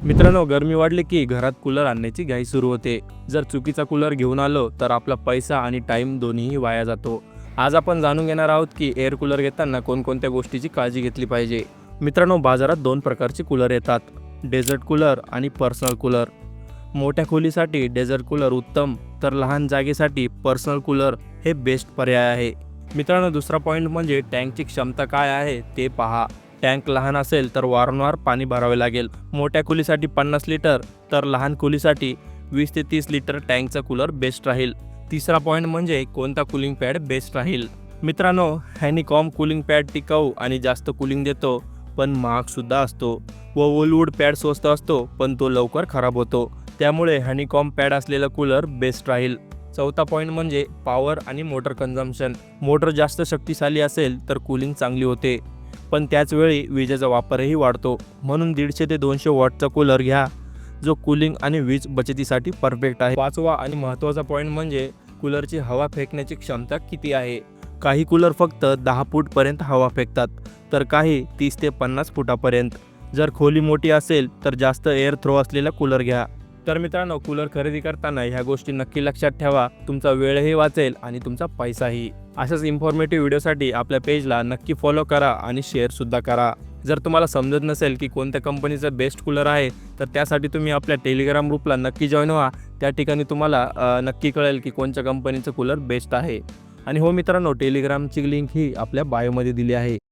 मित्रांनो, गरमी वाढली की घरात कूलर आणण्याची घाई सुरू होते. जर चुकीचा कूलर घेऊन आलो तर आपला पैसा आणि टाइम दोन्हीही वाया जातो. आज आपण जाणून घेणार आहोत की एअर कूलर घेताना कोणकोणत्या गोष्टीची काळजी घेतली पाहिजे. मित्रांनो, बाजारात दोन प्रकारचे कूलर येतात, डेझर्ट कूलर आणि पर्सनल कूलर. मोठ्या खोलीसाठी डेझर्ट कूलर उत्तम, तर लहान जागेसाठी पर्सनल कूलर हे बेस्ट पर्याय आहे. मित्रांनो, दुसरा पॉईंट म्हणजे टँकची क्षमता काय आहे ते पहा. टँक लहान असेल तर वारंवार पाणी भरावे लागेल. मोठ्या खोलीसाठी 50 लिटर तर लहान खोलीसाठी 20 ते 30 लिटर टँकचा कूलर बेस्ट राहील. तिसरा पॉईंट म्हणजे कोणता कूलिंग पॅड बेस्ट राहील. मित्रांनो, हॅनिकॉम कूलिंग पॅड टिकाऊ आणि जास्त कूलिंग देतो, पण महागसुद्धा असतो. व वूलवूड पॅड स्वस्त असतो, पण तो लवकर खराब होतो. त्यामुळे हॅनिकॉम पॅड असलेला कूलर बेस्ट राहील. चौथा पॉईंट म्हणजे पॉवर आणि मोटर कन्झम्पशन. मोटर जास्त शक्तिशाली असेल तर कूलिंग चांगली होते, पण त्याचवेळी विजेचा वापरही वाढतो. म्हणून 150 ते 200 वॉटचा कूलर घ्या, जो कूलिंग आणि वीज बचतीसाठी परफेक्ट आहे. पाचवा आणि महत्त्वाचा पॉईंट म्हणजे कूलरची हवा फेकण्याची क्षमता किती आहे. काही कूलर फक्त 10 फूटपर्यंत हवा फेकतात, तर काही 30 ते 50 फुटापर्यंत. जर खोली मोठी असेल तर जास्त एअर थ्रो असलेला कूलर घ्या. तर मित्रांनो, कूलर खरेदी करताना ह्या गोष्टी नक्की लक्षात ठेवा. तुमचा वेळही वाचेल आणि तुमचा पैसाही. अशाच इन्फॉर्मेटिव्ह व्हिडिओसाठी आपल्या पेजला नक्की फॉलो करा आणि शेअरसुद्धा करा. जर तुम्हाला समजत नसेल की कोणत्या कंपनीचं बेस्ट कूलर आहे, तर त्यासाठी तुम्ही आपल्या टेलिग्राम ग्रुपला नक्की जॉईन व्हा. त्या ठिकाणी तुम्हाला नक्की कळेल की कोणत्या कंपनीचं कूलर बेस्ट आहे. आणि हो मित्रांनो, टेलिग्रामची लिंक ही आपल्या बायोमध्ये दिली आहे.